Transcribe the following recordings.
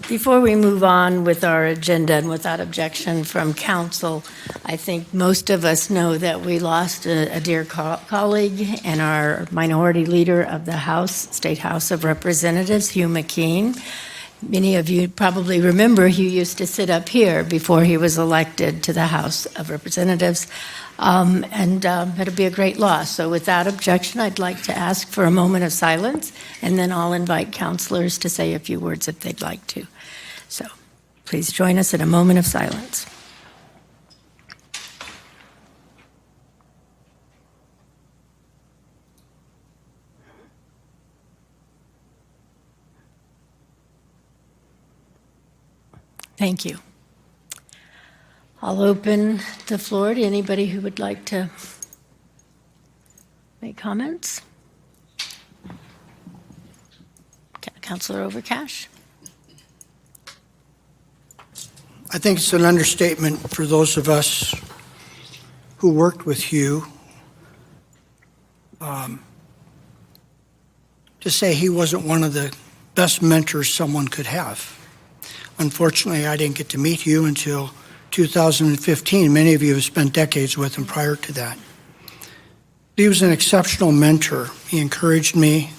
Before we move on with our agenda and without objection from council, I think most of us know that we lost a dear colleague and our minority leader of the State House of Representatives, Hugh McKean. Many of you probably remember Hugh used to sit up here before he was elected to the House of Representatives. It'll be a great loss. So without objection, I'd like to ask for a moment of silence, and then I'll invite councilors to say a few words if they'd like to. So please join us in a moment of silence. Thank you. I'll open the floor to anybody who would like to make comments. Councilor Overcash. I think it's an understatement for those of us who worked with Hugh to say he wasn't one of the best mentors someone could have. Unfortunately, I didn't get to meet Hugh until 2015. Many of you have spent decades with him prior to that. He was an exceptional mentor. He encouraged me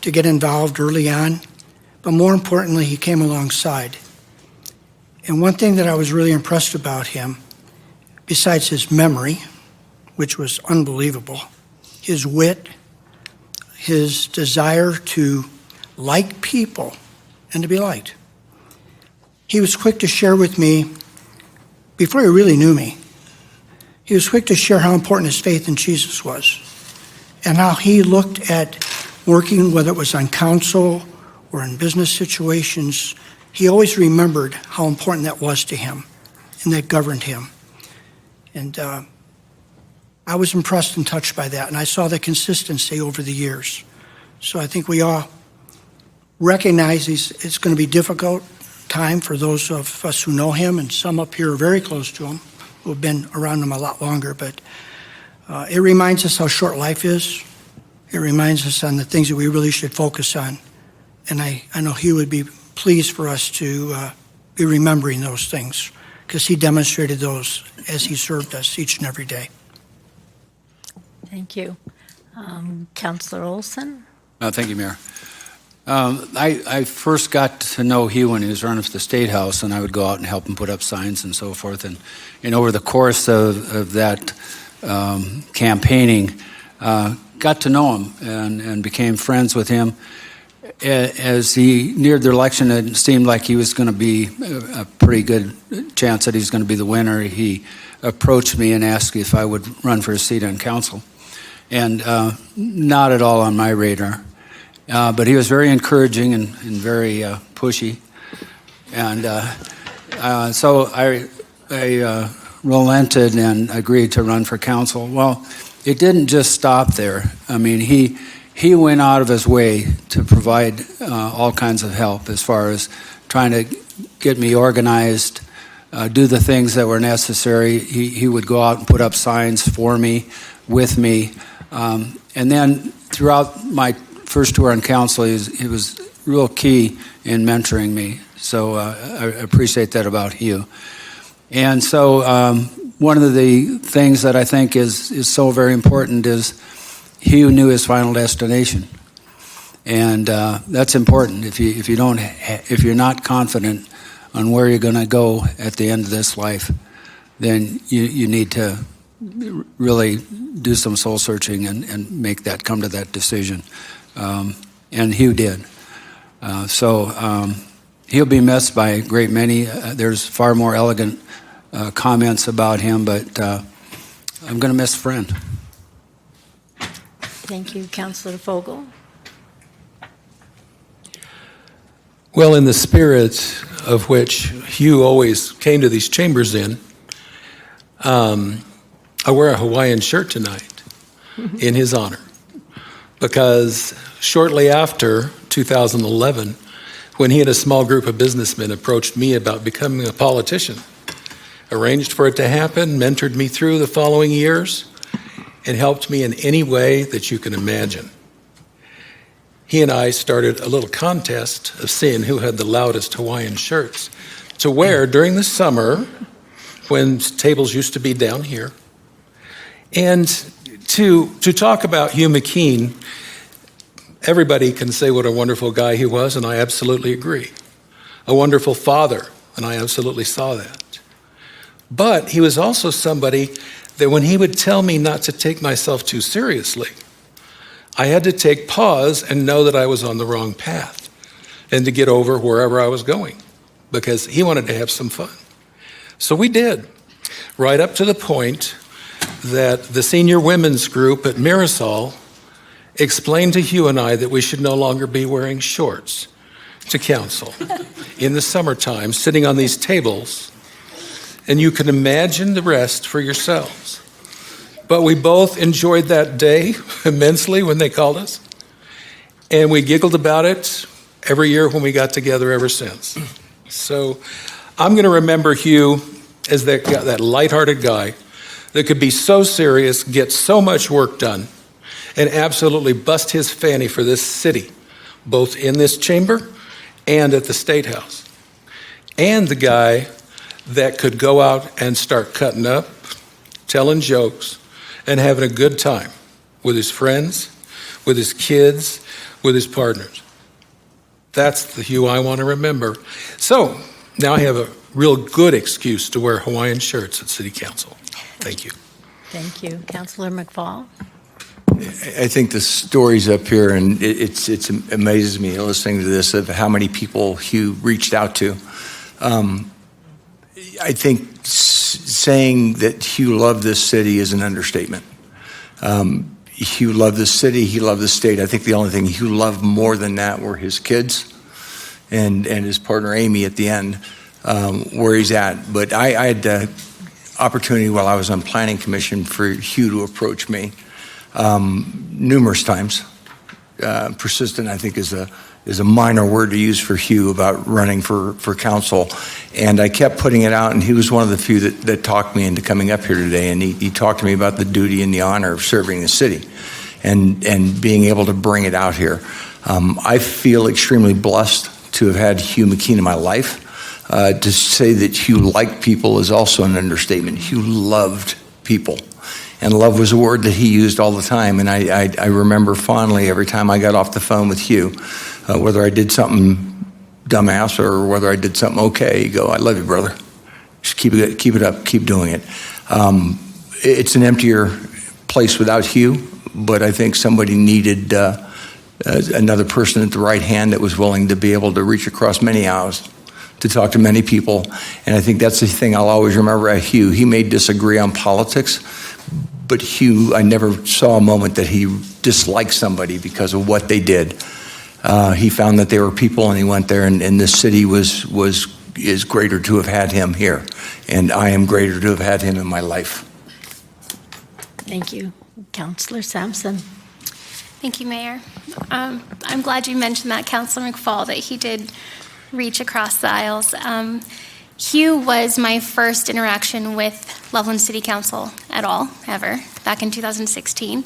to get involved early on, but more importantly, he came alongside. And one thing that I was really impressed about him, besides his memory, which was unbelievable, his wit, his desire to like people and to be liked. He was quick to share with me, before he really knew me, he was quick to share how important his faith in Jesus was and how he looked at working, whether it was on council or in business situations. He always remembered how important that was to him and that governed him. And I was impressed and touched by that, and I saw the consistency over the years. So I think we all recognize it's going to be difficult time for those of us who know him, and some up here are very close to him, who have been around him a lot longer, but it reminds us how short life is. It reminds us on the things that we really should focus on. And I know he would be pleased for us to be remembering those things, because he demonstrated those as he served us each and every day. Thank you. Councilor Olson? Thank you, Mayor. I first got to know Hugh when he was running for the State House, and I would go out and help him put up signs and so forth. And over the course of that campaigning, got to know him and became friends with him. As he neared the election, it seemed like he was going to be a pretty good chance that he's going to be the winner. He approached me and asked if I would run for a seat on council, and not at all on my radar. But he was very encouraging and very pushy. And so I relented and agreed to run for council. Well, it didn't just stop there. I mean, he went out of his way to provide all kinds of help as far as trying to get me organized, do the things that were necessary. He would go out and put up signs for me, with me. And then throughout my first tour on council, he was real key in mentoring me. So I appreciate that about Hugh. And so one of the things that I think is so very important is Hugh knew his final destination. And that's important. If you're not confident on where you're going to go at the end of this life, then you need to really do some soul searching and make that come to that decision. And Hugh did. So he'll be missed by a great many. There's far more elegant comments about him, but I'm going to miss a friend. Thank you. Councilor Fogel? Well, in the spirit of which Hugh always came to these chambers in, I wear a Hawaiian shirt tonight in his honor, because shortly after 2011, when he and a small group of businessmen approached me about becoming a politician, arranged for it to happen, mentored me through the following years, and helped me in any way that you can imagine. he and I started a little contest of seeing who had the loudest Hawaiian shirts to wear during the summer when tables used to be down here. And to talk about Hugh McKean, everybody can say what a wonderful guy he was, and I absolutely agree. A wonderful father, and I absolutely saw that. But he was also somebody that when he would tell me not to take myself too seriously, I had to take pause and know that I was on the wrong path and to get over wherever I was going because he wanted to have some fun. So we did, right up to the point that the senior women's group at Mirasol explained to Hugh and I that we should no longer be wearing shorts to council in the summertime, sitting on these tables, and you can imagine the rest for yourselves. But we both enjoyed that day immensely when they called us, and we giggled about it every year when we got together ever since. So I'm going to remember Hugh as that lighthearted guy that could be so serious, get so much work done, and absolutely bust his fanny for this city, both in this chamber and at the State House. And the guy that could go out and start cutting up, telling jokes, and having a good time with his friends, with his kids, with his partners. That's the Hugh I want to remember. So now I have a real good excuse to wear Hawaiian shirts at City Council. Thank you. Thank you. Councilor McFall? I think the story's up here, and it amazes me listening to this of how many people Hugh reached out to. I think saying that Hugh loved this city is an understatement. Hugh loved this city, he loved the state. I think the only thing Hugh loved more than that were his kids and his partner Amy at the end, where he's at. But I had the opportunity while I was on Planning Commission for Hugh to approach me numerous times. Persistent, I think, is a minor word to use for Hugh about running for council. And I kept putting it out, and he was one of the few that talked me into coming up here today. And he talked to me about the duty and the honor of serving the city and being able to bring it out here. I feel extremely blessed to have had Hugh McKean in my life. To say that Hugh liked people is also an understatement. Hugh loved people. And love was a word that he used all the time. And I remember fondly every time I got off the phone with Hugh, whether I did something dumbass or whether I did something okay, he'd go, "I love you, brother. Just keep it up, keep doing it." It's an emptier place without Hugh, but I think somebody needed another person at the right hand that was willing to be able to reach across many aisles to talk to many people. And I think that's the thing I'll always remember at Hugh. He may disagree on politics, but Hugh, I never saw a moment that he disliked somebody because of what they did. He found that they were people, and he went there, and this city is greater to have had him here. And I am greater to have had him in my life. Thank you. Councilor Sampson? Thank you, Mayor. I'm glad you mentioned that, Councilor McFall, that he did reach across the aisles. Hugh was my first interaction with Loveland City Council at all, ever, back in 2016.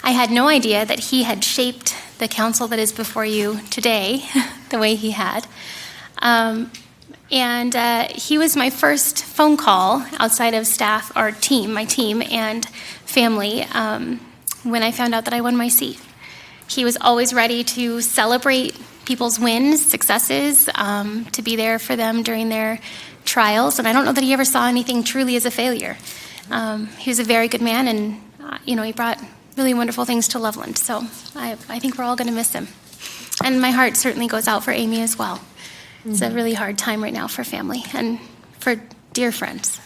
I had no idea that he had shaped the council that is before you today the way he had. And he was my first phone call outside of staff, our team, my team and family, when I found out that I won my seat. He was always ready to celebrate people's wins, successes, to be there for them during their trials. And I don't know that he ever saw anything truly as a failure. He was a very good man, and he brought really wonderful things to Loveland. So I think we're all going to miss him. And my heart certainly goes out for Amy as well. Mm-hmm. It's a really hard time right now for family and for dear friends.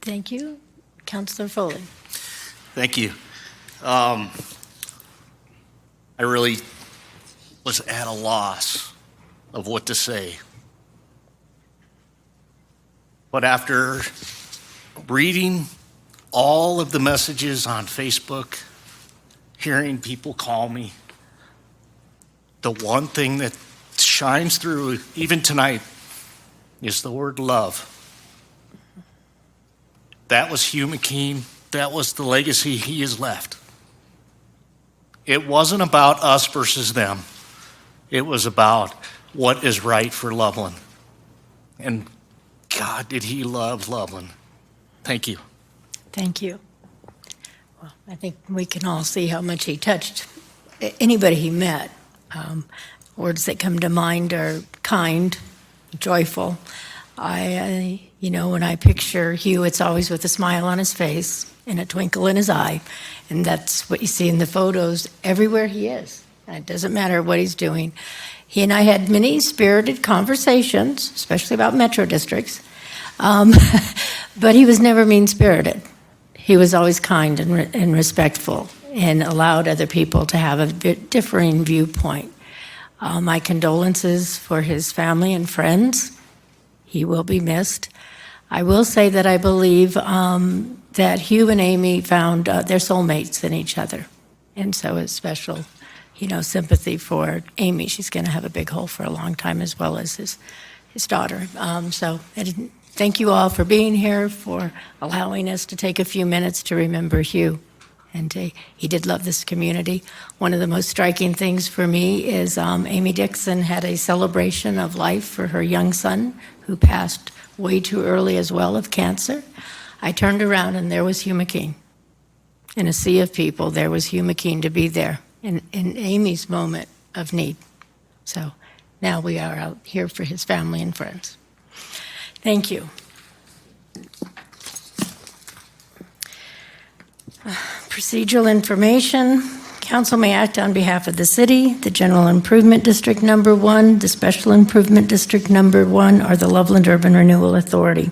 Thank you. Councilor Foley? Thank you. I really was at a loss of what to say. But after reading all of the messages on Facebook, hearing people call me, the one thing that shines through even tonight is the word love. That was Hugh McKean. That was the legacy he has left. It wasn't about us versus them. It was about what is right for Loveland. And God, did he love Loveland. Thank you. Thank you. Well, I think we can all see how much he touched anybody he met. Words that come to mind are kind, joyful. When I picture Hugh, it's always with a smile on his face and a twinkle in his eye. And that's what you see in the photos everywhere he is. It doesn't matter what he's doing. He and I had many spirited conversations, especially about metro districts. But he was never mean-spirited. He was always kind and respectful and allowed other people to have a bit differing viewpoint. My condolences for his family and friends. He will be missed. I will say that I believe that Hugh and Amy found their soulmates in each other. And so it's special, sympathy for Amy. She's going to have a big hole for a long time, as well as his daughter. Thank you all for being here, for allowing us to take a few minutes to remember Hugh. And he did love this community. One of the most striking things for me is Amy Dixon had a celebration of life for her young son, who passed way too early as well of cancer. I turned around and there was Hugh McKean. In a sea of people, there was Hugh McKean to be there in Amy's moment of need. So now we are out here for his family and friends. Thank you. Procedural information. Council may act on behalf of the city, the General Improvement District Number 1, the Special Improvement District Number 1, or the Loveland Urban Renewal Authority.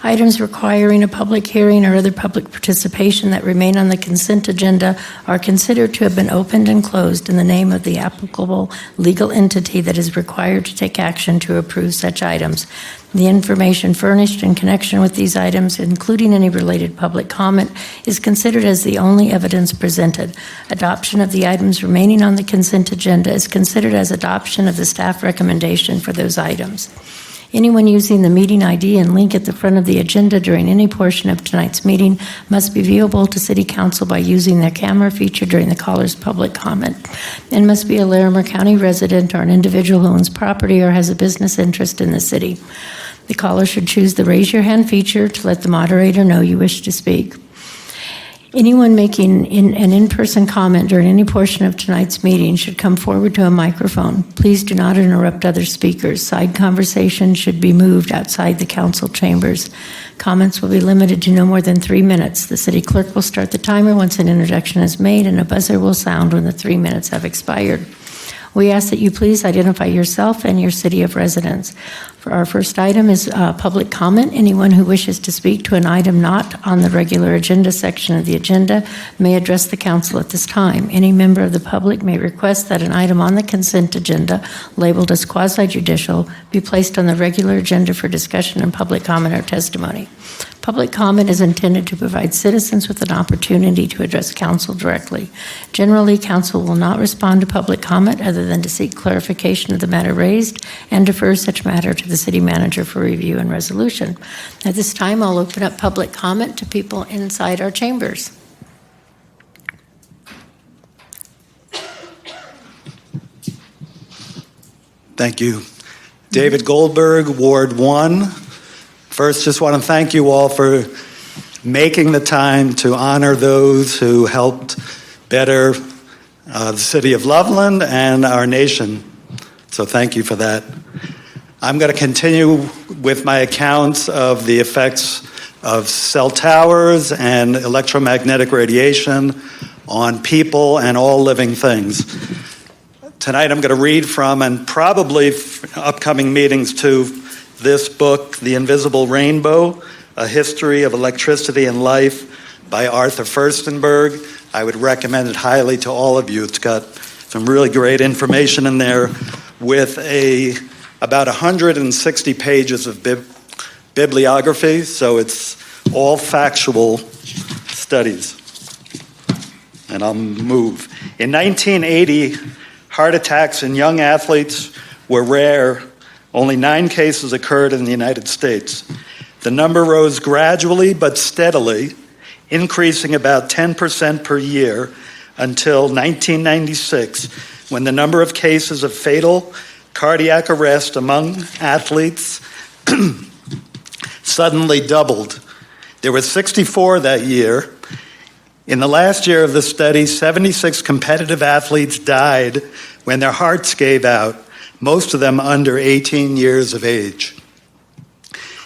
Items requiring a public hearing or other public participation that remain on the consent agenda are considered to have been opened and closed in the name of the applicable legal entity that is required to take action to approve such items. The information furnished in connection with these items, including any related public comment, is considered as the only evidence presented. Adoption of the items remaining on the consent agenda is considered as adoption of the staff recommendation for those items. Anyone using the meeting ID and link at the front of the agenda during any portion of tonight's meeting must be viewable to City Council by using their camera feature during the caller's public comment, and must be a Larimer County resident or an individual who owns property or has a business interest in the city. The caller should choose the raise your hand feature to let the moderator know you wish to speak. Anyone making an in-person comment during any portion of tonight's meeting should come forward to a microphone. Please do not interrupt other speakers. Side conversation should be moved outside the council chambers. Comments will be limited to no more than 3 minutes. The city clerk will start the timer once an introduction is made, and a buzzer will sound when the 3 minutes have expired. We ask that you please identify yourself and your city of residence. For our first item is public comment. Anyone who wishes to speak to an item not on the regular agenda section of the agenda may address the council at this time. Any member of the public may request that an item on the consent agenda labeled as quasi-judicial be placed on the regular agenda for discussion and public comment or testimony. Public comment is intended to provide citizens with an opportunity to address council directly. Generally, council will not respond to public comment other than to seek clarification of the matter raised and defer such matter to the city manager for review and resolution. At this time, I'll open up public comment to people inside our chambers. Thank you. David Goldberg, Ward 1. First, just want to thank you all for making the time to honor those who helped better the city of Loveland and our nation. So thank you for that. I'm going to continue with my accounts of the effects of cell towers and electromagnetic radiation on people and all living things. Tonight I'm going to read from, and probably upcoming meetings too, this book, The Invisible Rainbow, A History of Electricity and Life by Arthur Furstenberg. I would recommend it highly to all of you. It's got some really great information in there with about 160 pages of bibliography, so it's all factual studies. And I'll move. In 1980, heart attacks in young athletes were rare. Only 9 cases occurred in the United States. The number rose gradually but steadily, increasing about 10% per year until 1996, when the number of cases of fatal cardiac arrest among athletes suddenly doubled. There were 64 that year. In the last year of the study, 76 competitive athletes died when their hearts gave out, most of them under 18 years of age.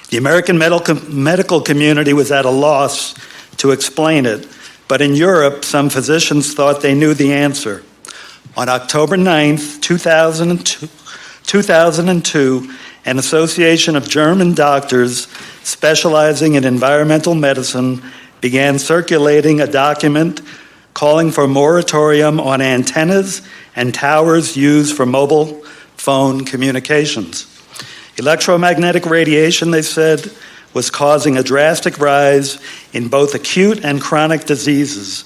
The American medical community was at a loss to explain it, but in Europe, some physicians thought they knew the answer. On October 9th, 2002, an association of German doctors specializing in environmental medicine began circulating a document calling for a moratorium on antennas and towers used for mobile phone communications. Electromagnetic radiation, they said, was causing a drastic rise in both acute and chronic diseases,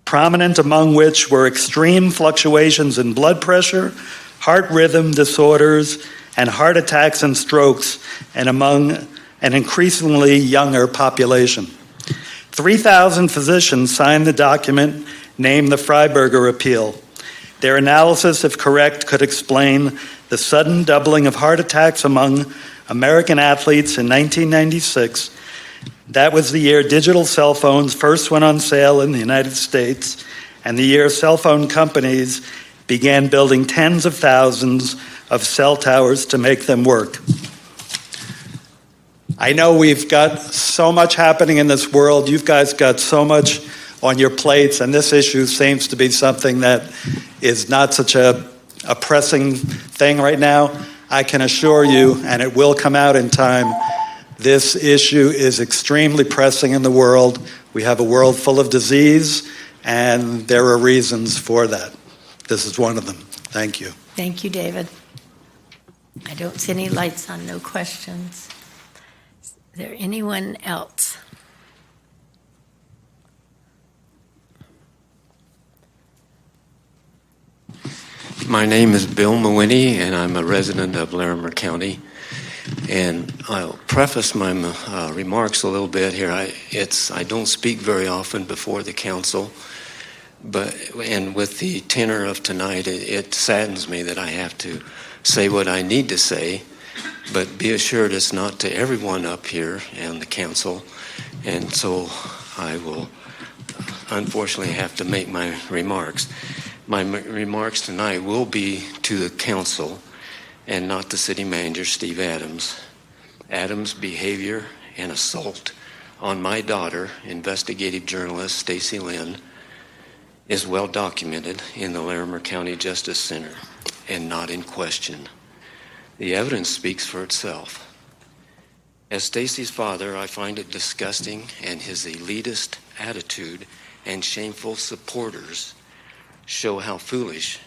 prominent among which were extreme fluctuations in blood pressure, heart rhythm disorders, and heart attacks and strokes, and among an increasingly younger population. 3,000 physicians signed the document named the Freiberger Appeal. Their analysis, if correct, could explain the sudden doubling of heart attacks among American athletes in 1996. That was the year digital cell phones first went on sale in the United States, and the year cell phone companies began building tens of thousands of cell towers to make them work. I know we've got so much happening in this world. You guys got so much on your plates, and this issue seems to be something that is not such a pressing thing right now. I can assure you, and it will come out in time, this issue is extremely pressing in the world. We have a world full of disease, and there are reasons for that. This is one of them. Thank you. Thank you, David. I don't see any lights on, no questions. Is there anyone else? My name is Bill Mawhinney, and I'm a resident of Larimer County. And I'll preface my remarks a little bit here. I don't speak very often before the council, and with the tenor of tonight, it saddens me that I have to say what I need to say. But be assured, it's not to everyone up here and the council, and so I will unfortunately have to make my remarks. My remarks tonight will be to the council and not the city manager, Steve Adams. Adams' behavior and assault on my daughter, investigative journalist Stacy Lynn, is well documented in the Larimer County Justice Center and not in question. The evidence speaks for itself. As Stacy's father, I find it disgusting, and his elitist attitude and shameful supporters show how foolish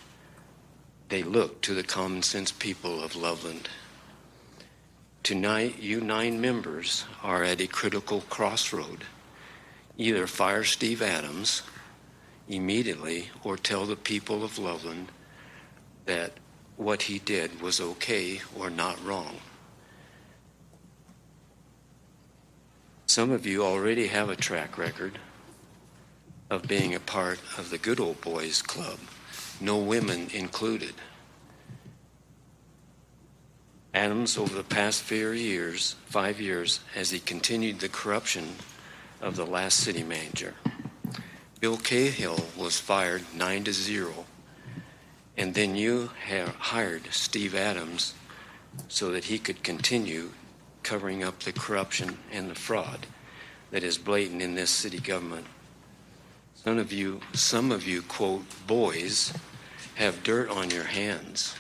they look to the common sense people of Loveland. Tonight, you 9 members are at a critical crossroad. Either fire Steve Adams immediately or tell the people of Loveland that what he did was okay or not wrong. Some of you already have a track record of being a part of the good old boys club, no women included. Adams, over the past 5 years, as he continued the corruption of the last city manager. Bill Cahill was fired 9-0, and then you hired Steve Adams so that he could continue covering up the corruption and the fraud that is blatant in this city government. Some of you, quote, boys, have dirt on your hands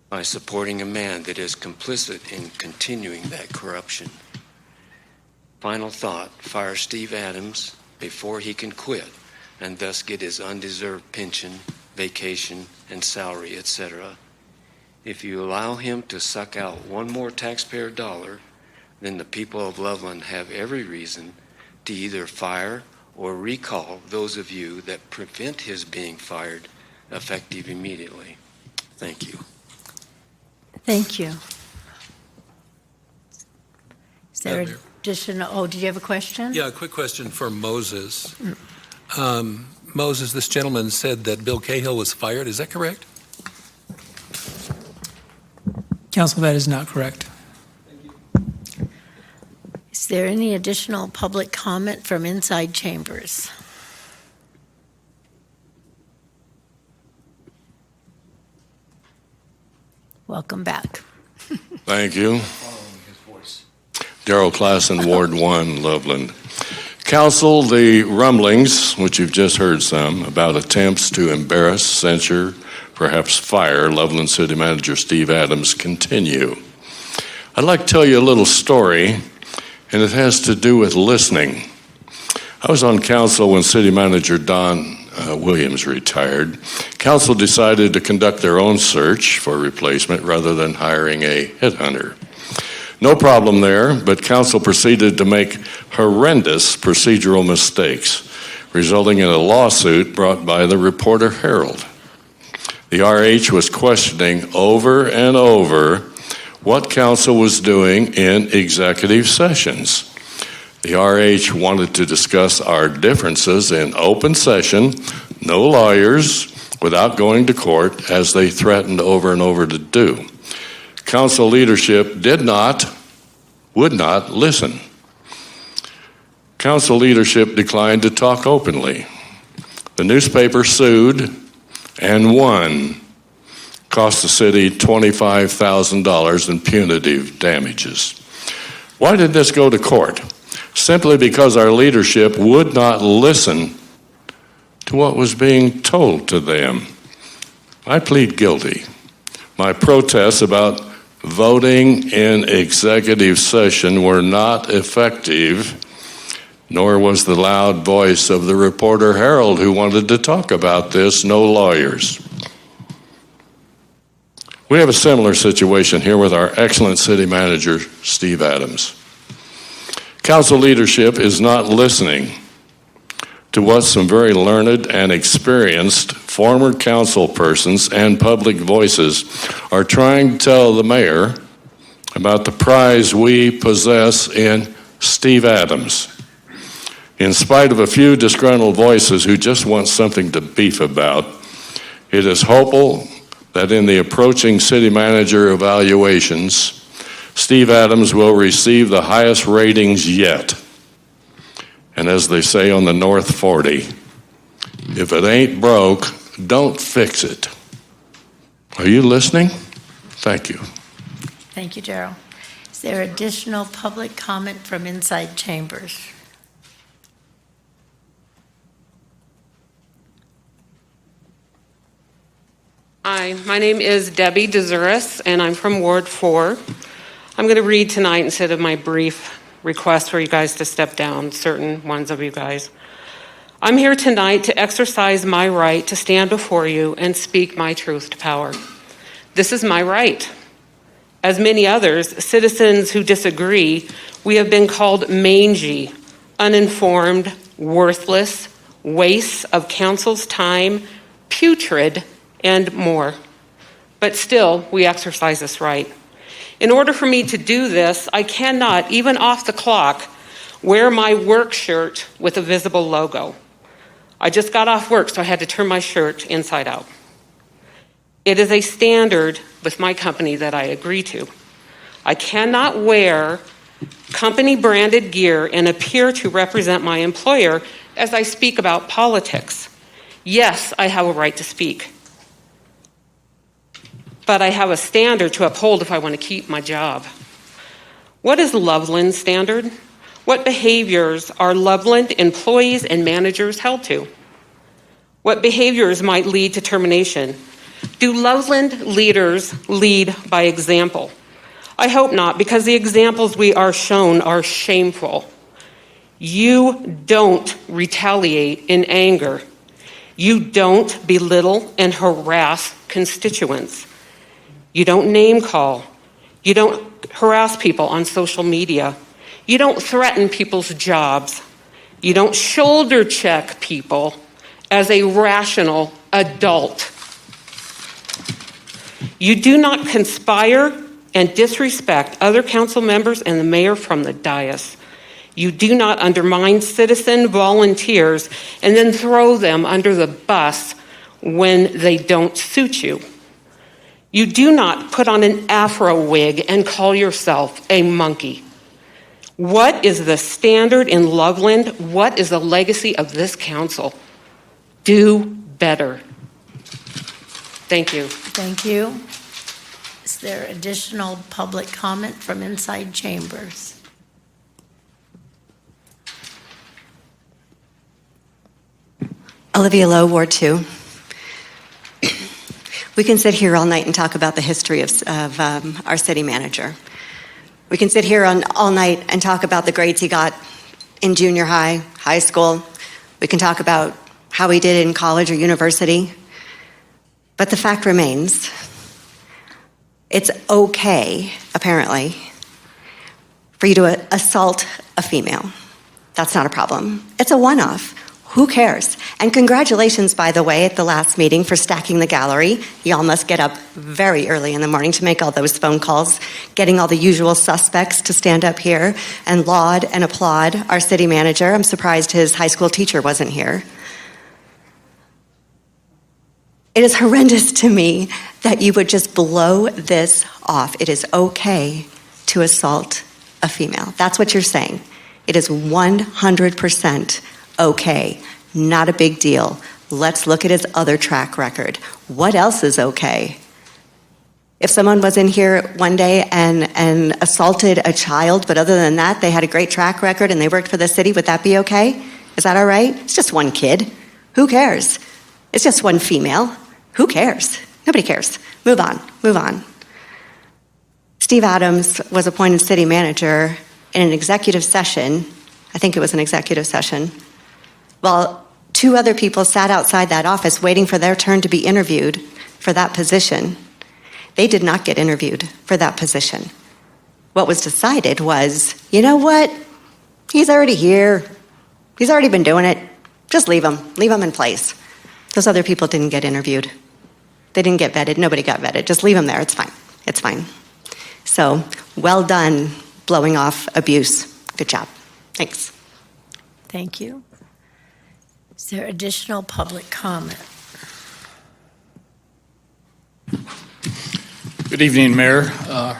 by supporting a man that is complicit in continuing that corruption. Final thought, fire Steve Adams before he can quit and thus get his undeserved pension, vacation, and salary, etc. If you allow him to suck out one more taxpayer dollar, then the people of Loveland have every reason to either fire or recall those of you that prevent his being fired, effective immediately. Thank you. Thank you. Is there a additional, did you have a question? Yeah, a quick question for Moses. Moses, this gentleman said that Bill Cahill was fired. Is that correct? Council, that is not correct. Is there any additional public comment from inside chambers? Welcome back. Thank you. Darrell Klassen, Ward 1, Loveland. Council, the rumblings, which you've just heard some, about attempts to embarrass, censure, perhaps fire Loveland City Manager Steve Adams continue. I'd like to tell you a little story, and it has to do with listening. I was on council when City Manager Don Williams retired. Council decided to conduct their own search for a replacement rather than hiring a headhunter. No problem there, but council proceeded to make horrendous procedural mistakes, resulting in a lawsuit brought by the Reporter Herald. The RH was questioning over and over what council was doing in executive sessions. The RH wanted to discuss our differences in open session, no lawyers, without going to court, as they threatened over and over to do. Council leadership would not listen. Council leadership declined to talk openly. The newspaper sued and won, cost the city $25,000 in punitive damages. Why did this go to court? Simply because our leadership would not listen to what was being told to them. I plead guilty. My protests about voting in executive session were not effective, nor was the loud voice of the Reporter Herald, who wanted to talk about this, no lawyers. We have a similar situation here with our excellent city manager, Steve Adams. Council leadership is not listening to what some very learned and experienced former council persons and public voices are trying to tell the mayor about the prize we possess in Steve Adams. In spite of a few disgruntled voices who just want something to beef about, it is hopeful that in the approaching city manager evaluations, Steve Adams will receive the highest ratings yet. And as they say on the North 40, if it ain't broke, don't fix it. Are you listening? Thank you. Thank you, Darrell. Is there additional public comment from inside chambers? Hi, my name is Debbie DeZuris, and I'm from Ward 4. I'm going to read tonight instead of my brief request for you guys to step down, certain ones of you guys. I'm here tonight to exercise my right to stand before you and speak my truth to power. This is my right. As many others, citizens who disagree, we have been called mangy, uninformed, worthless, wastes of council's time, putrid, and more. But still, we exercise this right. In order for me to do this, I cannot, even off the clock, wear my work shirt with a visible logo. I just got off work, so I had to turn my shirt inside out. It is a standard with my company that I agree to. I cannot wear company-branded gear and appear to represent my employer as I speak about politics. Yes, I have a right to speak, but I have a standard to uphold if I want to keep my job. What is Loveland's standard? What behaviors are Loveland employees and managers held to? What behaviors might lead to termination? Do Loveland leaders lead by example? I hope not, because the examples we are shown are shameful. You don't retaliate in anger. You don't belittle and harass constituents. You don't name call. You don't harass people on social media. You don't threaten people's jobs. You don't shoulder check people as a rational adult. You do not conspire and disrespect other council members and the mayor from the dais. You do not undermine citizen volunteers and then throw them under the bus when they don't suit you. You do not put on an afro wig and call yourself a monkey. What is the standard in Loveland? What is the legacy of this council? Do better. Thank you. Thank you. Is there additional public comment from inside chambers? Olivia Lowe, Ward 2. We can sit here all night and talk about the history of our city manager. We can sit here all night and talk about the grades he got in junior high, high school. We can talk about how he did in college or university. But the fact remains, it's okay, apparently, for you to assault a female. That's not a problem. It's a one-off. Who cares? And congratulations, by the way, at the last meeting for stacking the gallery. Y'all must get up very early in the morning to make all those phone calls, getting all the usual suspects to stand up here and laud and applaud our city manager. I'm surprised his high school teacher wasn't here. It is horrendous to me that you would just blow this off. It is okay to assault a female. That's what you're saying. It is 100% okay. Not a big deal. Let's look at his other track record. What else is okay? If someone was in here one day and assaulted a child, but other than that, they had a great track record and they worked for the city, would that be okay? Is that all right? It's just one kid. Who cares? It's just one female. Who cares? Nobody cares. Move on. Move on. Steve Adams was appointed city manager in an executive session. I think it was an executive session. While two other people sat outside that office waiting for their turn to be interviewed for that position. They did not get interviewed for that position. What was decided was, you know what? He's already here. He's already been doing it. Just leave him. Leave him in place. Those other people didn't get interviewed. They didn't get vetted. Nobody got vetted. Just leave him there. It's fine. It's fine. So, well done blowing off abuse. Good job. Thanks. Thank you. Is there additional public comment? Good evening, Mayor.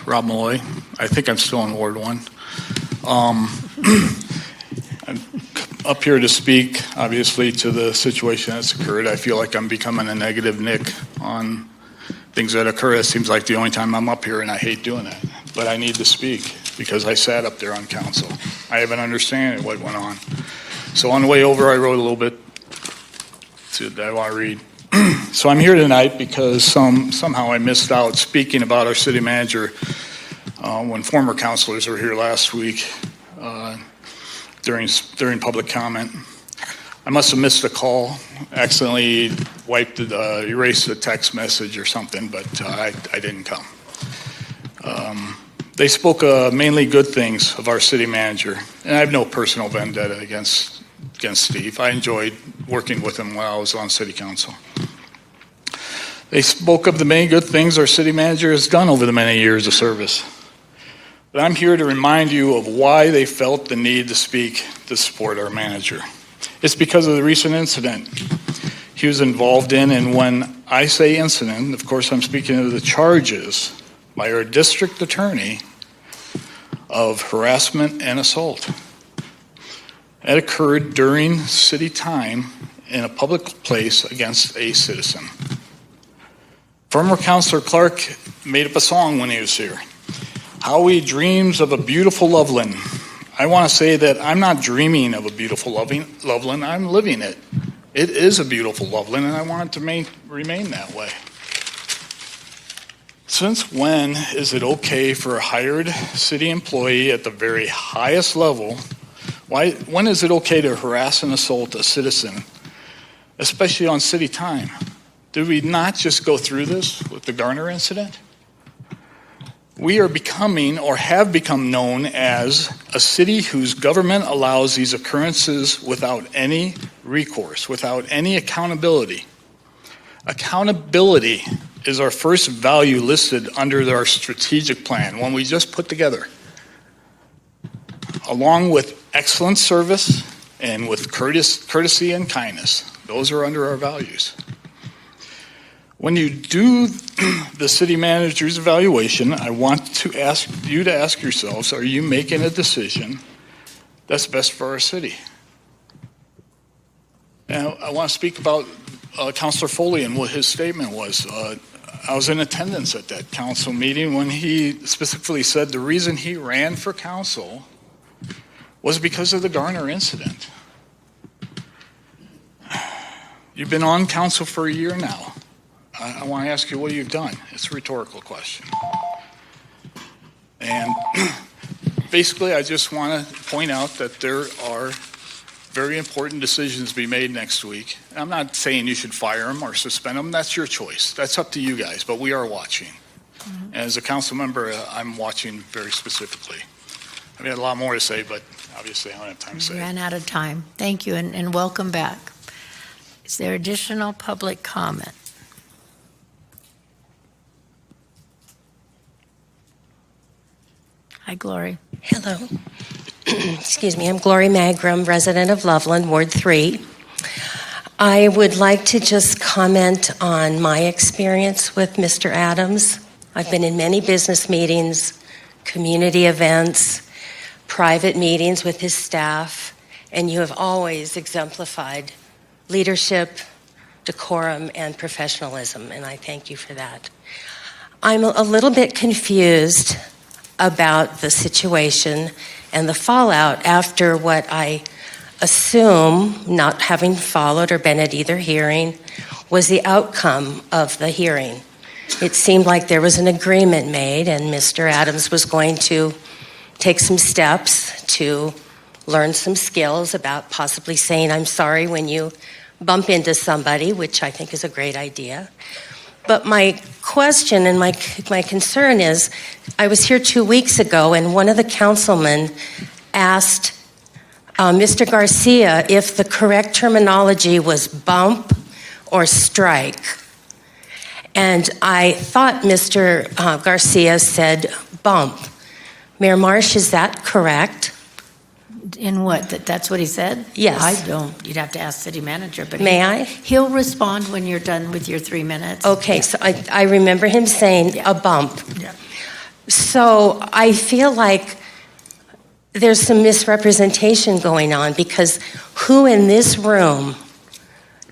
Rob Malloy. I think I'm still in Ward 1. I'm up here to speak, obviously, to the situation that's occurred. I feel like I'm becoming a negative Nick on things that occur. It seems like the only time I'm up here, and I hate doing that. But I need to speak because I sat up there on council. I have an understanding of what went on. So on the way over, I wrote a little bit that I want to read. So I'm here tonight because somehow I missed out speaking about our city manager when former councilors were here last week during public comment. I must have missed a call, accidentally erased the text message or something, but I didn't come. They spoke mainly good things of our city manager, and I have no personal vendetta against Steve. I enjoyed working with him while I was on city council. They spoke of the many good things our city manager has done over the many years of service. But I'm here to remind you of why they felt the need to speak to support our manager. It's because of the recent incident he was involved in, and when I say incident, of course I'm speaking of the charges by our district attorney of harassment and assault. That occurred during city time in a public place against a citizen. Former Councilor Clark made up a song when he was here. How he dreams of a beautiful Loveland. I want to say that I'm not dreaming of a beautiful Loveland, I'm living it. It is a beautiful Loveland, and I want it to remain that way. Since when is it okay for a hired city employee at the very highest level? When is it okay to harass and assault a citizen, especially on city time? Did we not just go through this with the Garner incident? We are becoming or have become known as a city whose government allows these occurrences without any recourse, without any accountability. Accountability is our first value listed under our strategic plan, one we just put together. along with excellent service and with courtesy and kindness. Those are under our values. When you do the city manager's evaluation, I want to ask you to ask yourselves, are you making a decision that's best for our city? And I want to speak about Councilor Foley and what his statement was. I was in attendance at that council meeting when he specifically said the reason he ran for council was because of the Garner incident. You've been on council for a year now. I want to ask you what you've done. It's a rhetorical question. And basically, I just want to point out that there are very important decisions to be made next week. I'm not saying you should fire him or suspend him. That's your choice. That's up to you guys, but we are watching. And as a council member, I'm watching very specifically. I mean, a lot more to say, but obviously I don't have time to say. We ran out of time. Thank you, and welcome back. Is there additional public comment? Hi, Glory. Hello. Excuse me, I'm Glory Magrum, resident of Loveland, Ward 3. I would like to just comment on my experience with Mr. Adams. I've been in many business meetings, community events, private meetings with his staff, and you have always exemplified leadership, decorum, and professionalism, and I thank you for that. I'm a little bit confused about the situation and the fallout after what I assume, not having followed or been at either hearing, was the outcome of the hearing. It seemed like there was an agreement made and Mr. Adams was going to take some steps to learn some skills about possibly saying I'm sorry when you bump into somebody, which I think is a great idea. But my question and my concern is, I was here 2 weeks ago and one of the councilmen asked Mr. Garcia if the correct terminology was bump or strike. And I thought Mr. Garcia said bump. Mayor Marsh, is that correct? In what? That's what he said? Yes. I don't. You'd have to ask city manager. But May I? He'll respond when you're done with your 3 minutes. Okay, so I remember him saying a bump. Yeah. So I feel like there's some misrepresentation going on because who in this room,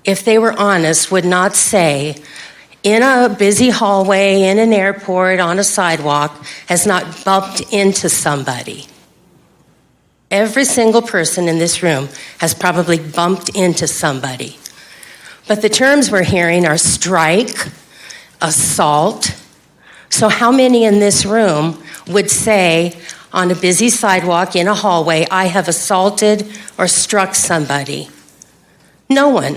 if they were honest, would not say in a busy hallway, in an airport, on a sidewalk, has not bumped into somebody? Every single person in this room has probably bumped into somebody. But the terms we're hearing are strike, assault. So how many in this room would say on a busy sidewalk in a hallway, I have assaulted or struck somebody? No one.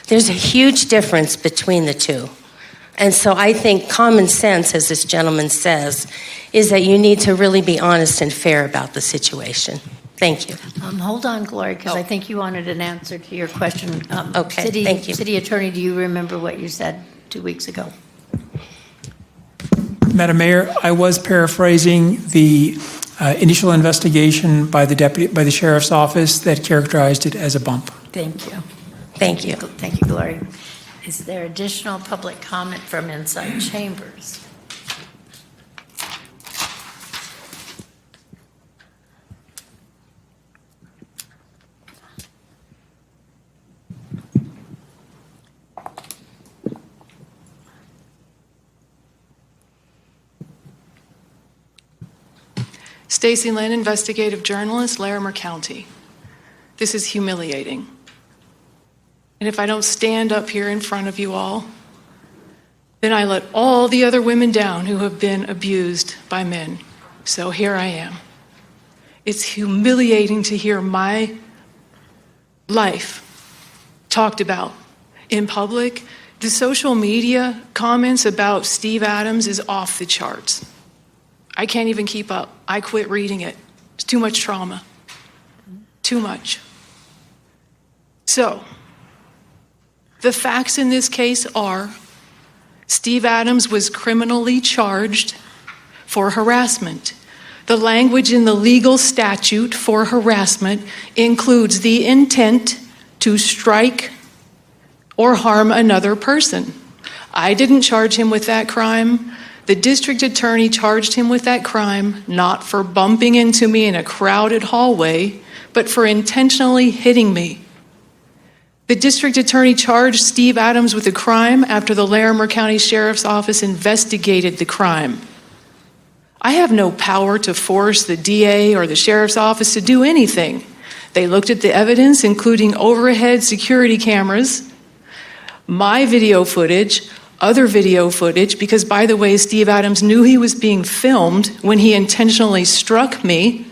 There's a huge difference between the two. And so I think common sense, as this gentleman says, is that you need to really be honest and fair about the situation. Thank you. Hold on, Gloria, because I think you wanted an answer to your question. Okay, thank you. City Attorney, do you remember what you said 2 weeks ago? Madam Mayor, I was paraphrasing the initial investigation by the sheriff's office that characterized it as a bump. Thank you. Thank you. Thank you, Gloria. Is there additional public comment from inside chambers? Stacy Lynn, investigative journalist, Larimer County. This is humiliating. And if I don't stand up here in front of you all, then I let all the other women down who have been abused by men. So here I am. It's humiliating to hear my life talked about in public. The social media comments about Steve Adams is off the charts. I can't even keep up. I quit reading it. It's too much trauma. Too much. So, the facts in this case are Steve Adams was criminally charged for harassment. The language in the legal statute for harassment includes the intent to strike or harm another person. I didn't charge him with that crime. The district attorney charged him with that crime, not for bumping into me in a crowded hallway, but for intentionally hitting me. The district attorney charged Steve Adams with the crime after the Larimer County Sheriff's Office investigated the crime. I have no power to force the DA or the Sheriff's Office to do anything. They looked at the evidence, including overhead security cameras, my video footage, other video footage, because, by the way, Steve Adams knew he was being filmed when he intentionally struck me.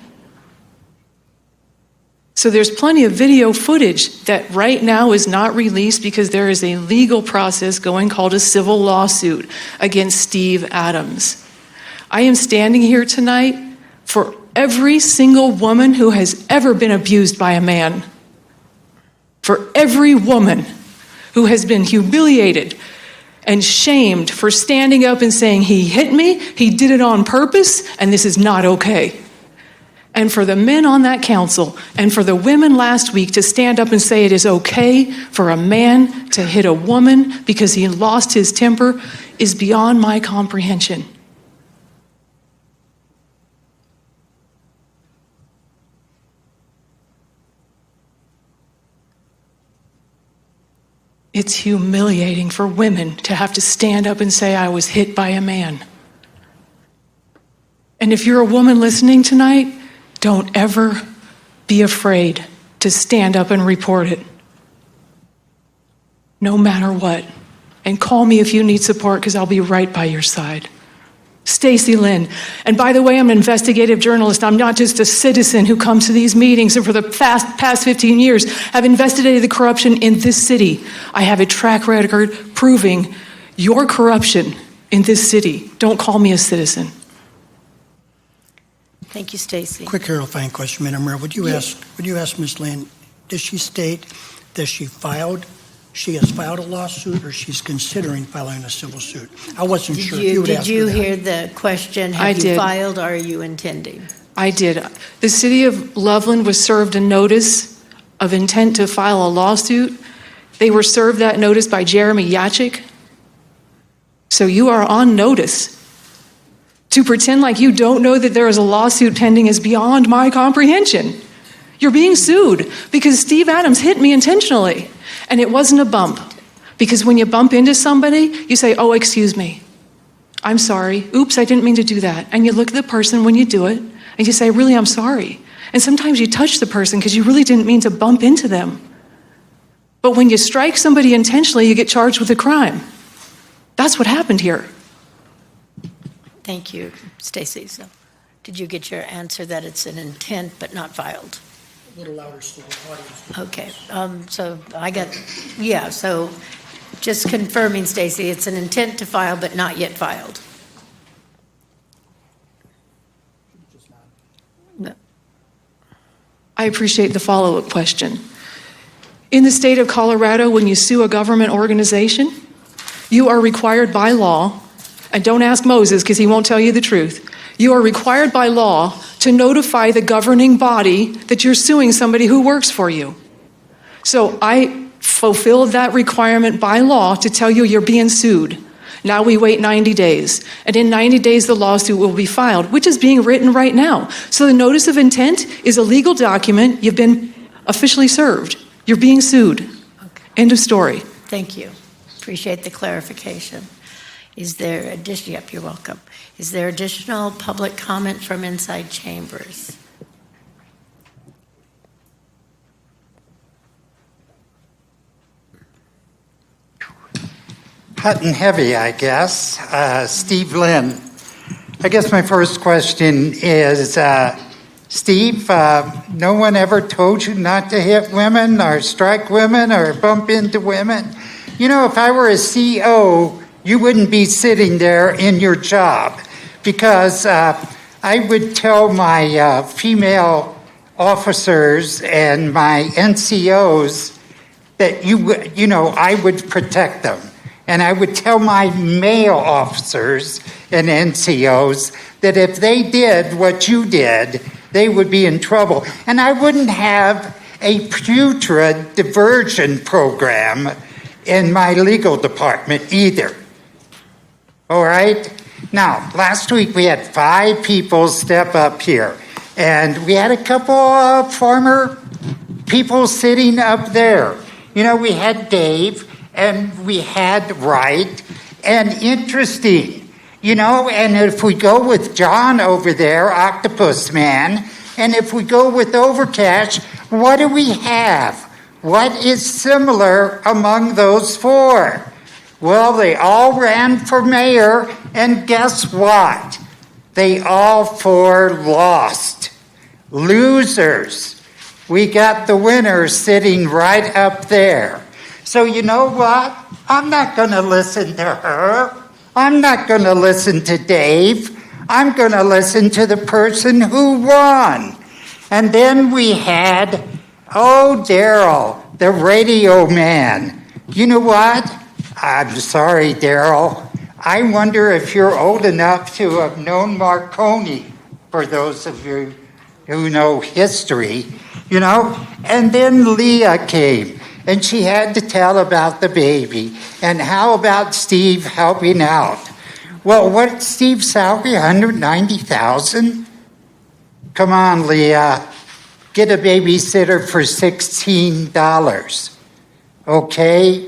So there's plenty of video footage that right now is not released because there is a legal process going called a civil lawsuit against Steve Adams. I am standing here tonight for every single woman who has ever been abused by a man. For every woman who has been humiliated and shamed for standing up and saying, he hit me, he did it on purpose, and this is not okay. And for the men on that council and for the women last week to stand up and say it is okay for a man to hit a woman because he lost his temper is beyond my comprehension. It's humiliating for women to have to stand up and say, I was hit by a man. And if you're a woman listening tonight, don't ever be afraid to stand up and report it, no matter what. And call me if you need support, because I'll be right by your side. Stacy Lynn. And by the way, I'm an investigative journalist. I'm not just a citizen who comes to these meetings and for the past 15 years have investigated the corruption in this city. I have a track record proving your corruption in this city. Don't call me a citizen. Thank you, Stacy. Quick clarifying question, Madam Mayor. Would you ask Ms. Lynn, does she state that she has filed a lawsuit or she's considering filing a civil suit? I wasn't sure if you would ask her that. Did you hear the question, have you filed or are you intending? I did. The city of Loveland was served a notice of intent to file a lawsuit. They were served that notice by Jeremy Yachik. So you are on notice. To pretend like you don't know that there is a lawsuit pending is beyond my comprehension. You're being sued because Steve Adams hit me intentionally. And it wasn't a bump. Because when you bump into somebody, you say, oh, excuse me. I'm sorry. Oops, I didn't mean to do that. And you look at the person when you do it, and you say, really, I'm sorry. And sometimes you touch the person because you really didn't mean to bump into them. But when you strike somebody intentionally, you get charged with a crime. That's what happened here. Thank you, Stacy. So, did you get your answer that it's an intent but not filed? A little louder so the audience. Okay, so just confirming, Stacy, it's an intent to file but not yet filed. No. I appreciate the follow-up question. In the state of Colorado, when you sue a government organization, you are required by law, and don't ask Moses because he won't tell you the truth, you are required by law to notify the governing body that you're suing somebody who works for you. So I fulfilled that requirement by law to tell you you're being sued. Now we wait 90 days. And in 90 days, the lawsuit will be filed, which is being written right now. So the notice of intent is a legal document. You've been officially served. You're being sued. Okay. End of story. Thank you. Appreciate the clarification. Is there yep, you're welcome. Is there additional public comment from inside chambers? Hot and heavy, I guess. Steve Lynn. I guess my first question is, Steve, no one ever told you not to hit women or strike women or bump into women? You know, if I were a CEO, you wouldn't be sitting there in your job, because I would tell my female officers and my NCOs that I would protect them. And I would tell my male officers and NCOs that if they did what you did, they would be in trouble. And I wouldn't have a putrid diversion program in my legal department either. All right? Now, last week we had 5 people step up here, and we had a couple of former people sitting up there. You know, we had Dave, and we had Wright, and interesting, you know, and if we go with John over there, Octopus Man, and if we go with Overcash, what do we have? What is similar among those 4? Well, they all ran for mayor, and guess what? They all 4 lost. Losers. We got the winners sitting right up there. So you know what? I'm not going to listen to her. I'm not going to listen to Dave. I'm going to listen to the person who won. And then we had, Daryl, the radio man. You know what? I'm sorry, Daryl. I wonder if you're old enough to have known Marconi, for those of you who know history, you know. And then Leah came, and she had to tell about the baby. And how about Steve helping out? Well, what's Steve's salary, $190,000? Come on, Leah. Get a babysitter for $16. Okay?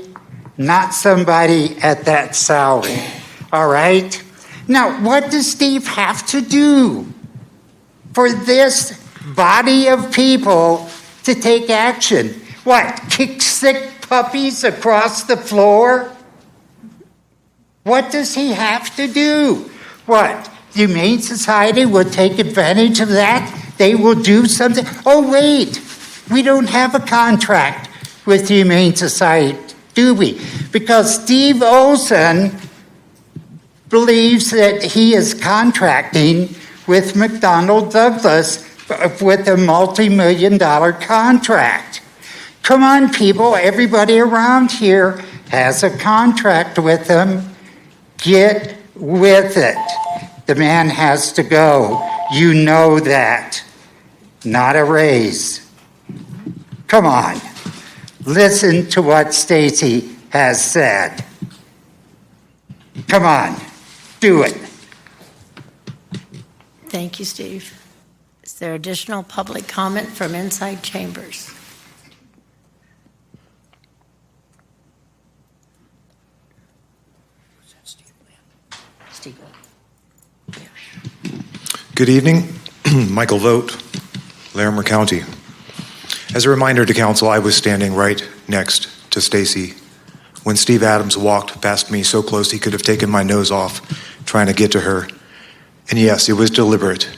Not somebody at that salary. All right? Now, what does Steve have to do for this body of people to take action? What? Kick sick puppies across the floor? What does he have to do? What? The Humane Society will take advantage of that? They will do something? Oh, wait. We don't have a contract with the Humane Society, do we? Because Steve Olson believes that he is contracting with McDonnell Douglas with a multi-million-dollar contract. Come on, people. Everybody around here has a contract with them. Get with it. The man has to go. You know that. Not a raise. Come on. Listen to what Stacy has said. Come on. Do it. Thank you, Steve. Is there additional public comment from inside chambers? Steve. Good evening. Michael Vogt, Larimer County. As a reminder to council, I was standing right next to Stacy when Steve Adams walked past me so close he could have taken my nose off trying to get to her. And yes, it was deliberate.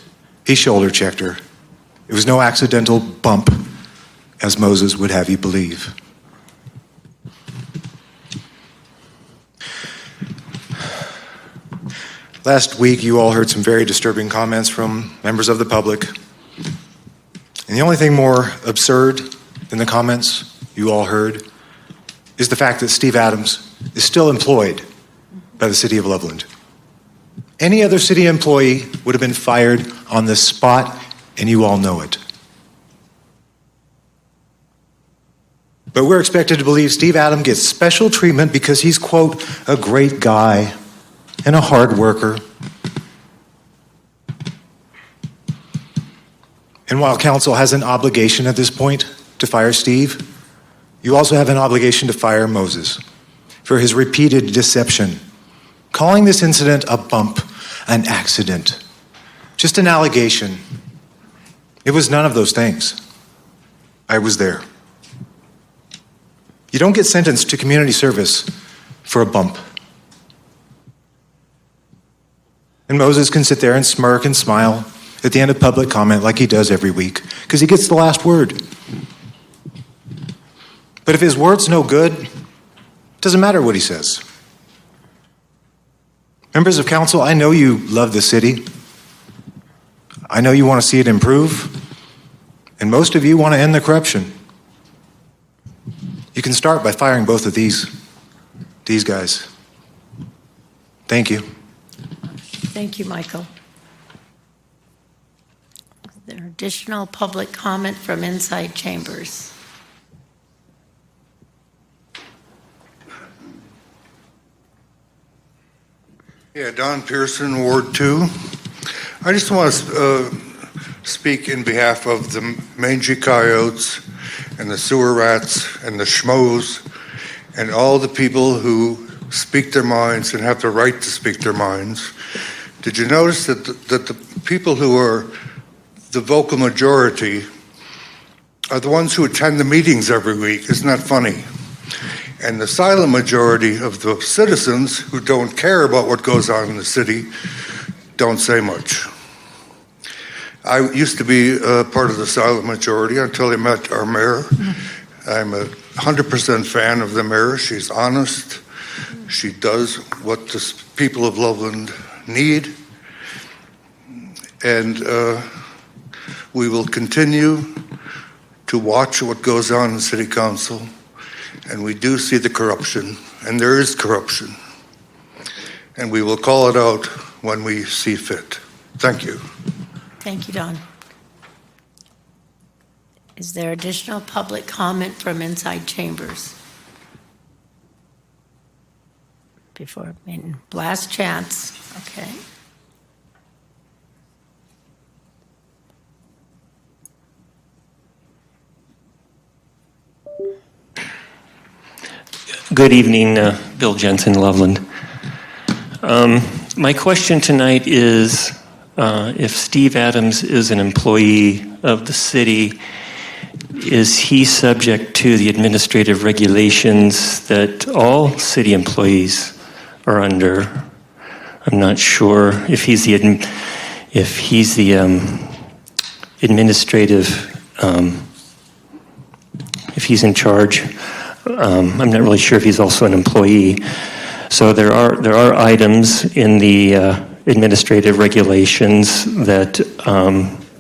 He shoulder checked her. It was no accidental bump, as Moses would have you believe. Last week, you all heard some very disturbing comments from members of the public. And the only thing more absurd than the comments you all heard is the fact that Steve Adams is still employed by the city of Loveland. Any other city employee would have been fired on the spot, and you all know it. But we're expected to believe Steve Adams gets special treatment because he's, quote, a great guy and a hard worker. And while council has an obligation at this point to fire Steve, you also have an obligation to fire Moses for his repeated deception, calling this incident a bump, an accident, just an allegation. It was none of those things. I was there. You don't get sentenced to community service for a bump. And Moses can sit there and smirk and smile at the end of public comment like he does every week, because he gets the last word. But if his word's no good, it doesn't matter what he says. Members of council, I know you love the city. I know you want to see it improve. And most of you want to end the corruption. You can start by firing both of these guys. Thank you. Thank you, Michael. Is there additional public comment from inside chambers? Yeah, Don Pearson, Ward 2. I just want to speak in behalf of the mangy coyotes and the sewer rats and the schmoes and all the people who speak their minds and have the right to speak their minds. Did you notice that the people who are the vocal majority are the ones who attend the meetings every week? Isn't that funny? And the silent majority of the citizens who don't care about what goes on in the city don't say much. I used to be part of the silent majority until I met our mayor. I'm a 100% fan of the mayor. She's honest. She does what the people of Loveland need. And we will continue to watch what goes on in City Council. And we do see the corruption, and there is corruption. And we will call it out when we see fit. Thank you. Thank you, Don. Is there additional public comment from inside chambers? Before, last chance, okay. Good evening, Bill Jensen, Loveland. My question tonight is, if Steve Adams is an employee of the city, is he subject to the administrative regulations that all city employees are under? I'm not sure if he's the administrative, if he's in charge. I'm not really sure if he's also an employee. So there are items in the administrative regulations that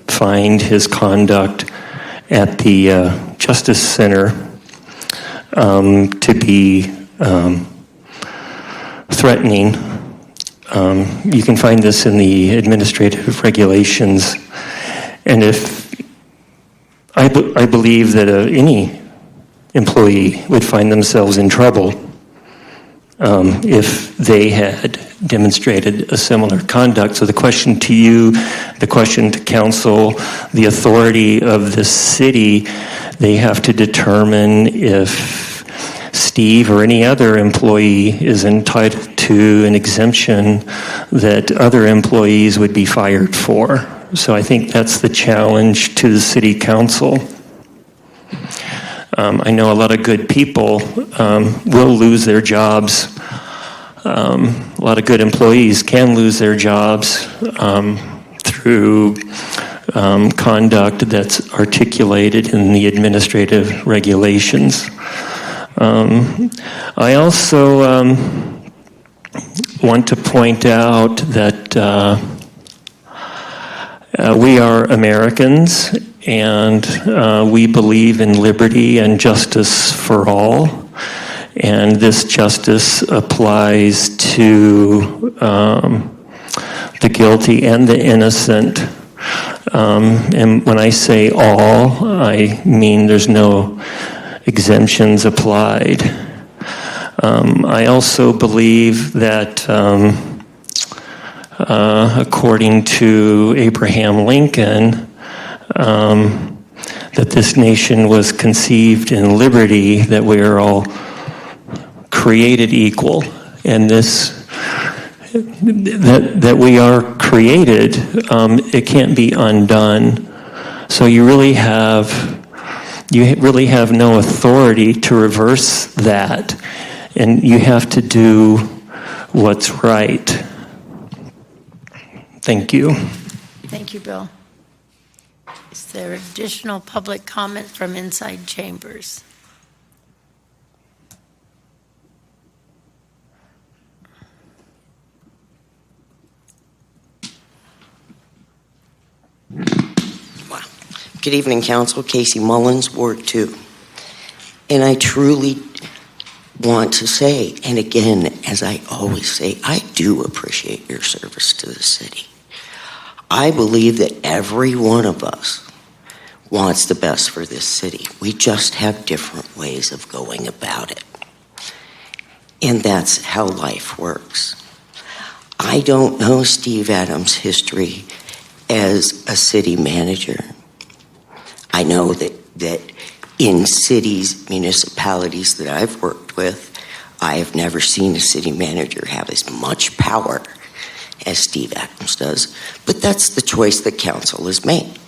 find his conduct at the Justice Center to be threatening. You can find this in the administrative regulations. And if I believe that any employee would find themselves in trouble if they had demonstrated a similar conduct. So the question to you, the question to council, the authority of the city, they have to determine if Steve or any other employee is entitled to an exemption that other employees would be fired for. So I think that's the challenge to the city council. I know a lot of good people will lose their jobs. A lot of good employees can lose their jobs through conduct that's articulated in the administrative regulations. I also want to point out that we are Americans, and we believe in liberty and justice for all. And this justice applies to the guilty and the innocent. And when I say all, I mean there's no exemptions applied. I also believe that according to Abraham Lincoln, that this nation was conceived in liberty, that we are all created equal, and this that we are created, it can't be undone. So you really have no authority to reverse that, and you have to do what's right. Thank you. Thank you, Bill. Is there additional public comment from inside chambers? Good evening, Council. Casey Mullins, Ward 2. And I truly want to say, and again, as I always say, I do appreciate your service to the city. I believe that every one of us wants the best for this city. We just have different ways of going about it. And that's how life works. I don't know Steve Adams' history as a city manager. I know that in cities, municipalities that I've worked with, I have never seen a city manager have as much power as Steve Adams does, but that's the choice that council has made.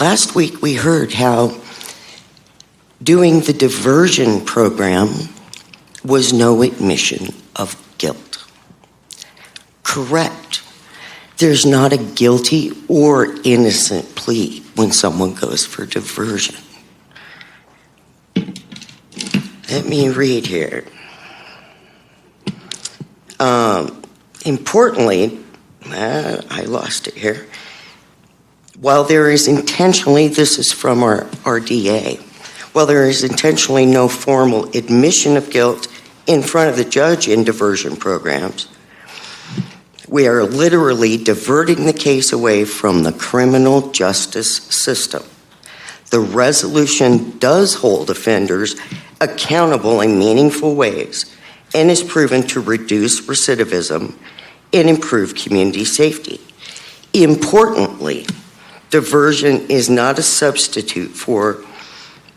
Last week we heard how doing the diversion program was no admission of guilt. Correct. There's not a guilty or innocent plea when someone goes for diversion. Let me read here. Importantly, I lost it here. While there is intentionally, this is from our DA, while there is intentionally no formal admission of guilt in front of the judge in diversion programs, we are literally diverting the case away from the criminal justice system. The resolution does hold offenders accountable in meaningful ways and is proven to reduce recidivism and improve community safety. Importantly, diversion is not a substitute for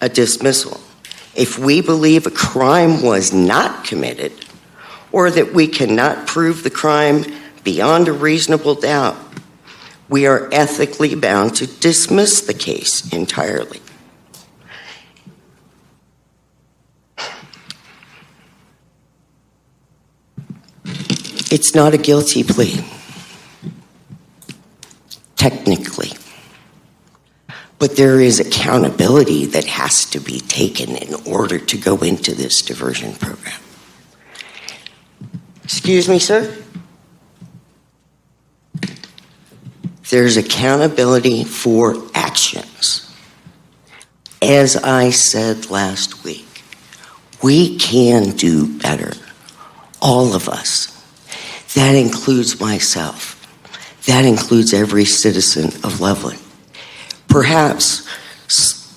a dismissal. If we believe a crime was not committed or that we cannot prove the crime beyond a reasonable doubt, we are ethically bound to dismiss the case entirely. It's not a guilty plea, technically. But there is accountability that has to be taken in order to go into this diversion program. Excuse me, sir? There's accountability for actions. As I said last week, we can do better, all of us. That includes myself. That includes every citizen of Loveland. Perhaps,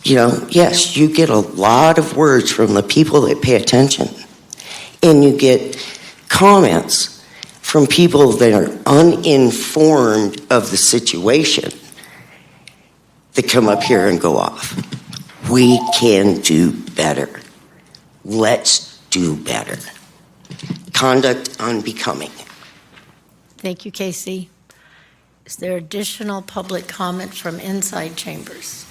yes, you get a lot of words from the people that pay attention, and you get comments from people that are uninformed of the situation that come up here and go off. We can do better. Let's do better. Conduct unbecoming. Thank you, Casey. Is there additional public comment from inside chambers?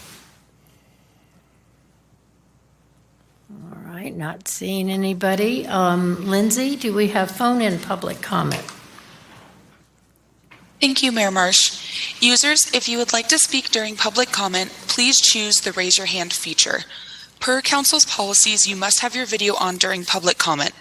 All right, not seeing anybody. Lindsay, do we have phone-in public comment? Thank you, Mayor Marsh. Users, if you would like to speak during public comment, please choose the raise your hand feature. Per council's policies, you must have your video on during public comment.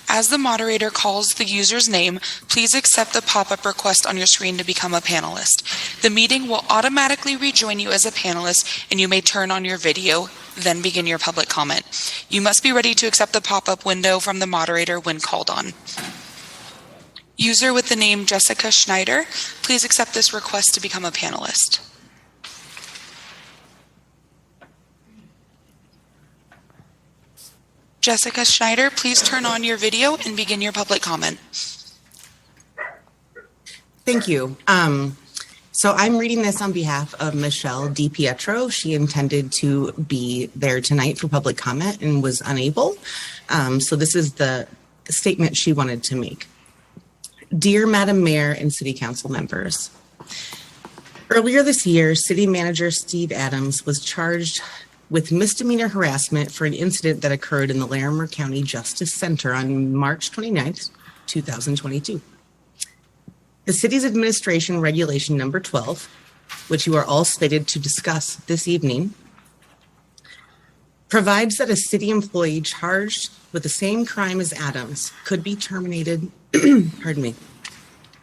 As the moderator calls the user's name, please accept the pop-up request on your screen to become a panelist. The meeting will automatically rejoin you as a panelist, and you may turn on your video, then begin your public comment. You must be ready to accept the pop-up window from the moderator when called on. User with the name Jessica Schneider, please accept this request to become a panelist. Jessica Schneider, please turn on your video and begin your public comment. Thank you. So I'm reading this on behalf of Michelle DiPietro. She intended to be there tonight for public comment and was unable. So this is the statement she wanted to make. Dear Madam Mayor and City Council members, earlier this year, City Manager Steve Adams was charged with misdemeanor harassment for an incident that occurred in the Larimer County Justice Center on March 29th, 2022. The city's administration regulation number 12, which you are all slated to discuss this evening, provides that a city employee charged with the same crime as Adams could be terminated, pardon me,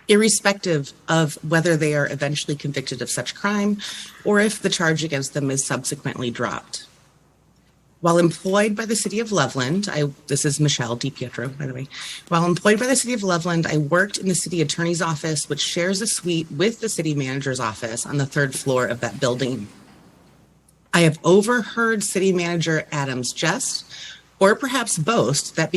irrespective of whether they are eventually convicted of such crime or if the charge against them is subsequently dropped. While employed by the City of Loveland, this is Michelle DiPietro, by the way. While employed by the City of Loveland, I worked in the City Attorney's Office, which shares a suite with the City Manager's office on the 3rd floor of that building. I have overheard City Manager Adams jest, or perhaps boast, that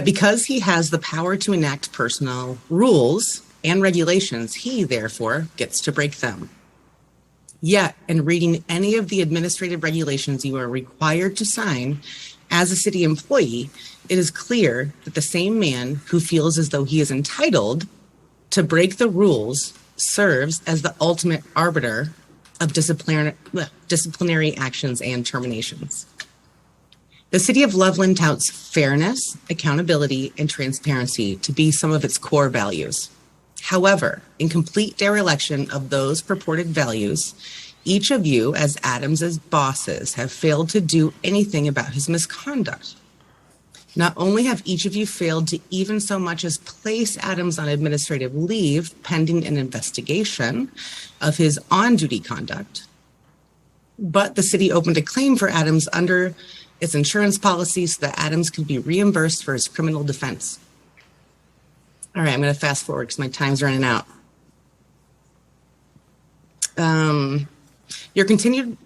because he has the power to enact personal rules and regulations, he therefore gets to break them. Yet, in reading any of the administrative regulations you are required to sign as a city employee, it is clear that the same man who feels as though he is entitled to break the rules serves as the ultimate arbiter of disciplinary actions and terminations. The City of Loveland touts fairness, accountability, and transparency to be some of its core values. However, in complete dereliction of those purported values, each of you, as Adams' bosses, have failed to do anything about his misconduct. Not only have each of you failed to even so much as place Adams on administrative leave pending an investigation of his on-duty conduct, but the city opened a claim for Adams under its insurance policy so that Adams could be reimbursed for his criminal defense. All right, I'm going to fast forward because my time's running out. Your continuing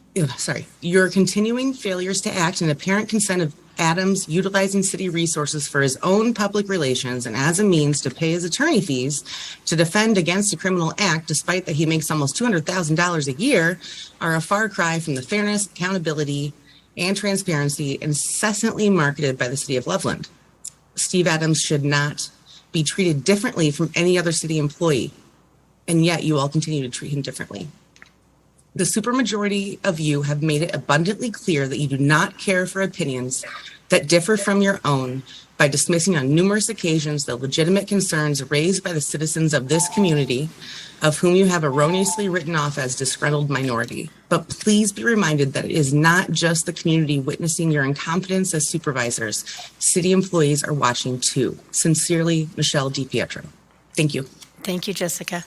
failures to act and apparent consent of Adams utilizing city resources for his own public relations and as a means to pay his attorney fees to defend against a criminal act, despite that he makes almost $200,000 a year, are a far cry from the fairness, accountability, and transparency incessantly marketed by the City of Loveland. Steve Adams should not be treated differently from any other city employee, and yet you all continue to treat him differently. The supermajority of you have made it abundantly clear that you do not care for opinions that differ from your own by dismissing on numerous occasions the legitimate concerns raised by the citizens of this community, of whom you have erroneously written off as disgruntled minority. But please be reminded that it is not just the community witnessing your incompetence as supervisors. City employees are watching too. Sincerely, Michelle DiPietro. Thank you. Thank you, Jessica.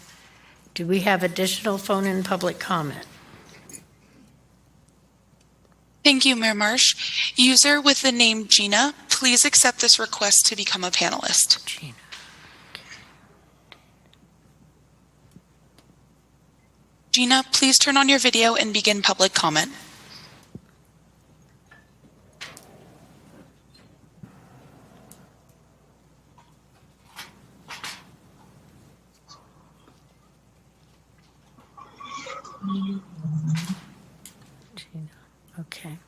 Do we have additional phone and public comment? Thank you, Mayor Marsh. User with the name Gina, please accept this request to become a panelist. Gina. Gina, please turn on your video and begin public comment. Okay.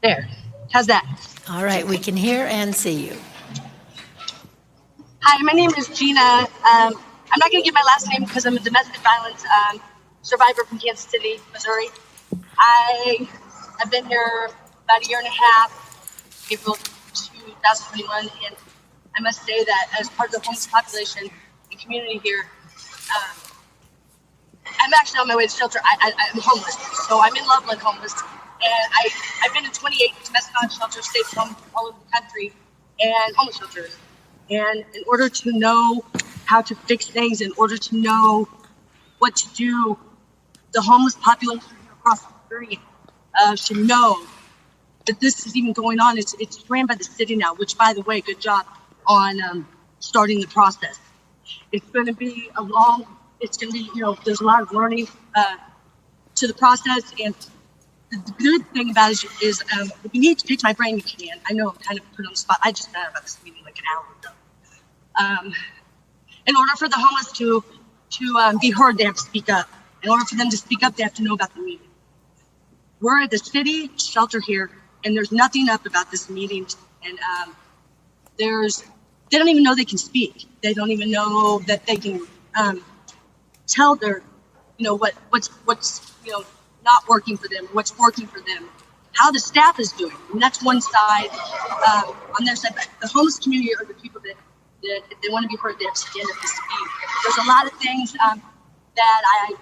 There. How's that? All right, we can hear and see you. Hi, my name is Gina. I'm not going to give my last name because I'm a domestic violence survivor from Kansas City, Missouri. I have been here about a year and a half, April 2021, and I must say that as part of the homeless population and community here, I'm actually on my way to shelter. I'm homeless, so I'm in Loveland homeless, and I've been in 28 domestic violence shelters, states all over the country, and homeless shelters. And in order to know how to fix things, in order to know what to do, the homeless population across the country should know that this is even going on. It's ran by the city now, which, by the way, good job on starting the process. It's going to be there's a lot of learning to the process. And the good thing about it is if you need to pick my brain, you can. I know I'm kind of put on the spot. I just found out about this meeting like an hour ago. In order for the homeless to be heard, they have to speak up. In order for them to speak up, they have to know about the meeting. We're at the city shelter here, and there's nothing up about this meeting. And they don't even know they can speak. They don't even know that they can tell their, what's not working for them, what's working for them, how the staff is doing. And that's one side. On their side, but the homeless community are the people that if they want to be heard, they have to stand up and speak. There's a lot of things that I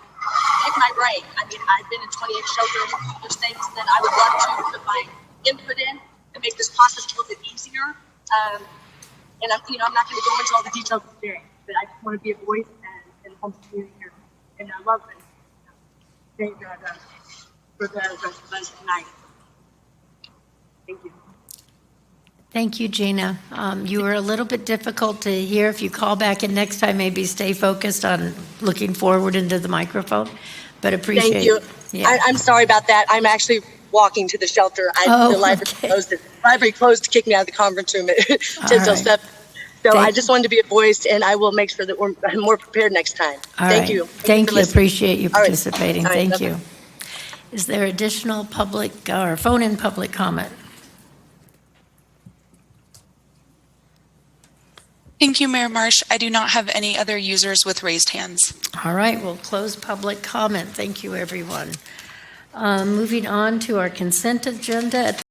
pick my brain. I mean, I've been in 28 shelters. There's things that I would love to put my input in and make this process a little bit easier. And I'm not going to go into all the details of today, but I just want to be a voice and the homeless community here. And I love it. Thank you for the event tonight. Thank you. Thank you, Gina. You were a little bit difficult to hear. If you call back in next time, maybe stay focused on looking forward into the microphone, but appreciate Thank you. it. Yeah. I'm sorry about that. I'm actually walking to the shelter. The library closed. The library closed to kick me out of the conference room at 10 till 7. So I just wanted to be a voice, and I will make sure that we're more prepared next time. Thank you. Thank you. Appreciate you All right. participating. All right. Thank you. Is there additional public or phone-in public comment? Thank you, Mayor Marsh. I do not have any other users with raised hands. All right, we'll close public comment. Thank you, everyone. Moving on to our consent agenda.